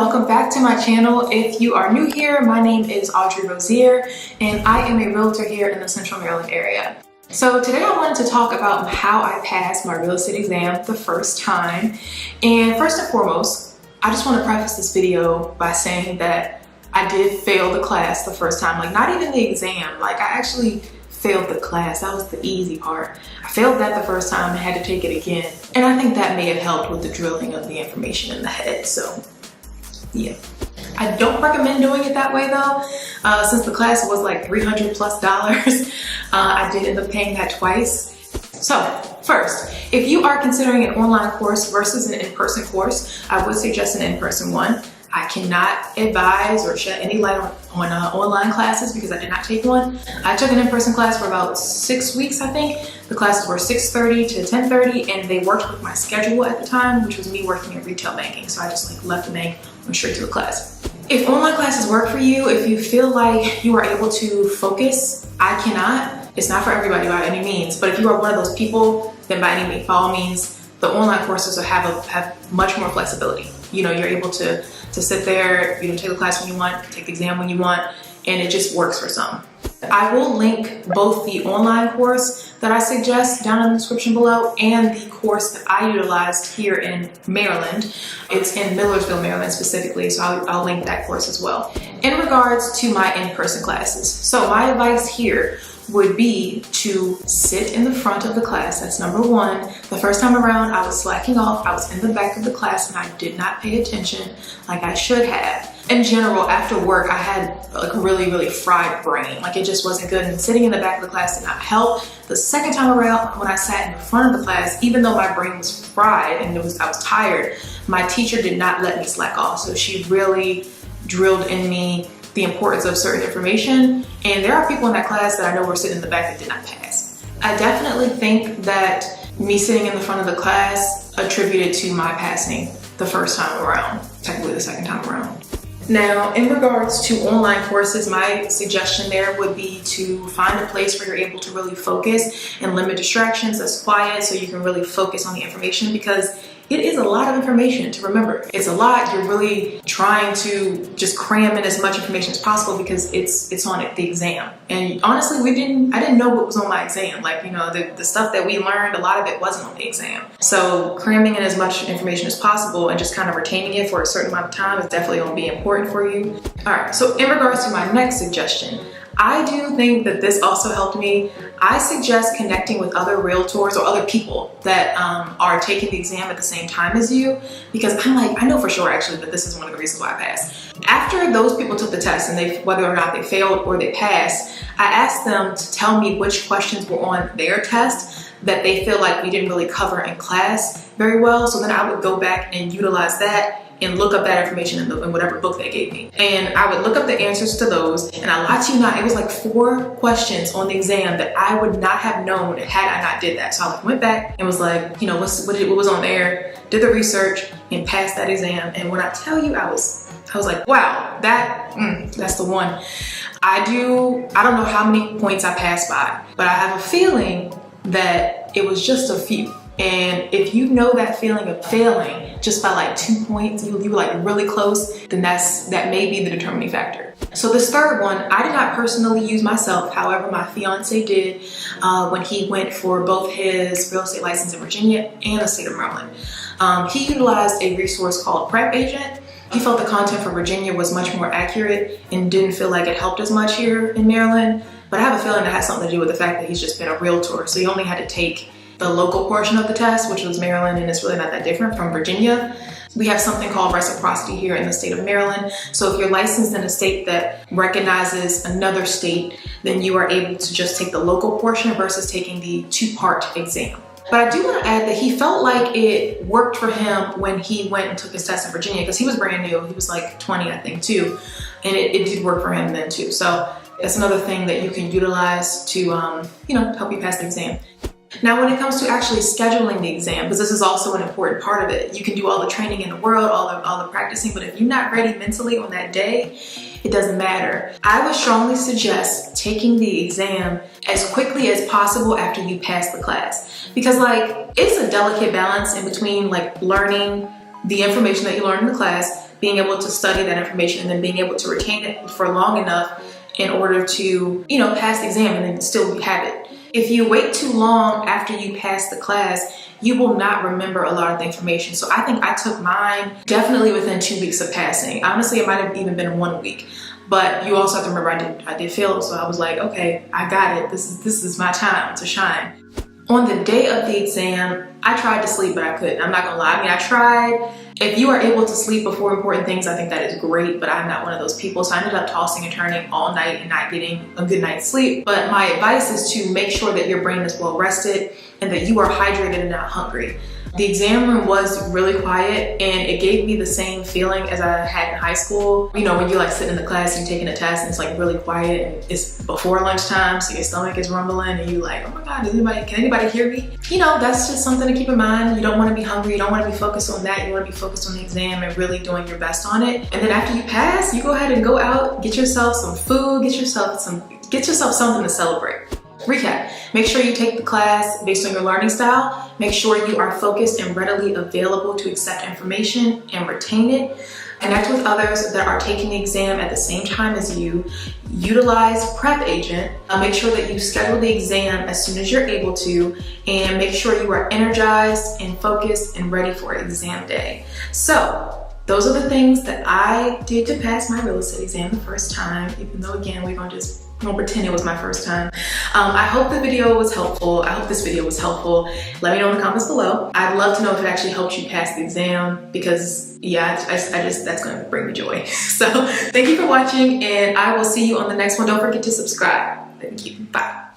welcome back to my channel. If you are new here, my name is Audrey Rozier and I am a realtor here in the Central Maryland area. So today I wanted to talk about how I passed my real estate exam the first time. And first and foremost, I just want to preface this video by saying that I did fail the class the first time. Like, not even the exam, like I actually failed the class. That was the easy part. I failed that the first time and had to take it again. And I think that may have helped with the drilling of the information in the head. So yeah, I don't recommend doing it that way though. Since the class was like $300 plus, I did end up paying that twice. So first, if you are considering an online course versus an in-person course, I would suggest an in-person one. I cannot advise or shed any light on online classes because I did not take one. I took an in-person class for about 6 weeks, I think. The classes were 6:30 to 10:30 and they worked with my schedule at the time, which was me working in retail banking. So I just left the bank, went straight to the class. If online classes work for you, if you feel like you are able to focus, I cannot. It's not for everybody by any means, but if you are one of those people, then by all means, the online courses will have much more flexibility. You know, you're able to sit there, take the class when you want, take the exam when you want, and it just works for some. I will link both the online course that I suggest down in the description below and the course that I utilized here in Maryland. It's in Millersville, Maryland specifically, so I'll link that course as well. In regards to my in-person classes, so my advice here would be to sit in the front of the class. That's number one. The first time around, I was slacking off. I was in the back of the class and I did not pay attention like I should have. In general, after work, I had like a really fried brain. Like, it just wasn't good, and sitting in the back of the class did not help. The second time around, when I sat in the front of the class, even though my brain was fried and I was tired, my teacher did not let me slack off. So she really drilled in me the importance of certain information. And there are people in that class that I know were sitting in the back that did not pass. I definitely think that me sitting in the front of the class attributed to my passing the first time around, technically the second time around. Now, in regards to online courses, my suggestion there would be to find a place where you're able to really focus and limit distractions that's quiet so you can really focus on the information, because it is a lot of information to remember. It's a lot. You're really trying to just cram in as much information as possible because it's on the exam. And honestly, I didn't know what was on my exam. Like, the stuff that we learned, a lot of it wasn't on the exam. So cramming in as much information as possible and just kind of retaining it for a certain amount of time is definitely going to be important for you. All right, so in regards to my next suggestion, I do think that this also helped me. I suggest connecting with other realtors or other people that are taking the exam at the same time as you, because I know for sure actually that this is one of the reasons why I passed. After those people took the test and whether or not they failed or they passed, I asked them to tell me which questions were on their test that they feel like we didn't really cover in class very well. So then I would go back and utilize that and look up that information in whatever book they gave me. And I would look up the answers to those, and I lie to you not, it was like 4 questions on the exam that I would not have known had I not did that. So I went back and was like, what was on there, did the research, and passed that exam. And when I tell you, I was like, wow, that's the one. I don't know how many points I passed by, but I have a feeling that it was just a few. And if you know that feeling of failing just by like 2 points, you were like really close, then that may be the determining factor. So this third one, I did not personally use myself. However, my fiance did when he went for both his real estate license in Virginia and the state of Maryland. He utilized a resource called Prep Agent. He felt the content for Virginia was much more accurate and didn't feel like it helped as much here in Maryland. But I have a feeling that has something to do with the fact that he's just been a realtor. So he only had to take the local portion of the test, which was Maryland, and it's really not that different from Virginia. We have something called reciprocity here in the state of Maryland. So if you're licensed in a state that recognizes another state, then you are able to just take the local portion versus taking the 2-part exam. But I do want to add that he felt like it worked for him when he went and took his test in Virginia, because he was brand new. He was like 20, I think, too. And it did work for him then too. So that's another thing that you can utilize to, help you pass the exam. Now, when it comes to actually scheduling the exam, because this is also an important part of it, you can do all the training in the world, all the practicing, but if you're not ready mentally on that day, it doesn't matter. I would strongly suggest taking the exam as quickly as possible after you pass the class, because it's a delicate balance in between learning the information that you learn in the class, being able to study that information and then being able to retain it for long enough in order to, you know, pass the exam and then still have it. If you wait too long after you pass the class, you will not remember a lot of the information. So I think I took mine definitely within 2 weeks of passing. Honestly, it might have even been 1 week. But you also have to remember I did fail, so I was like, okay, I got it. This is my time to shine. On the day of the exam, I tried to sleep, but I couldn't. I'm not gonna lie. I mean, I tried. If you are able to sleep before important things, I think that is great, but I'm not one of those people. So I ended up tossing and turning all night and not getting a good night's sleep. But my advice is to make sure that your brain is well rested and that you are hydrated and not hungry. The exam room was really quiet and it gave me the same feeling as I had in high school. You know, when you like sit in the class and you're taking a test and it's like really quiet and it's before lunchtime, so your stomach is rumbling and you like, oh my God, can anybody hear me? You know, that's just something to keep in mind. You don't want to be hungry. You don't want to be focused on that. You want to be focused on the exam and really doing your best on it. And then after you pass, you go ahead and go out, get yourself some food, get yourself something to celebrate. Recap, make sure you take the class based on your learning style. Make sure you are focused and readily available to accept information and retain it. Connect with others that are taking the exam at the same time as you. Utilize Prep Agent. Make sure that you schedule the exam as soon as you're able to, and make sure you are energized and focused and ready for exam day. So those are the things that I did to pass my real estate exam the first time, even though again, we're gonna pretend it was my first time. I hope the video was helpful. I hope this video was helpful. Let me know in the comments below. I'd love to know if it actually helped you pass the exam because yeah, that's gonna bring me joy. So thank you for watching and I will see you on the next one. Don't forget to subscribe. Thank you, bye.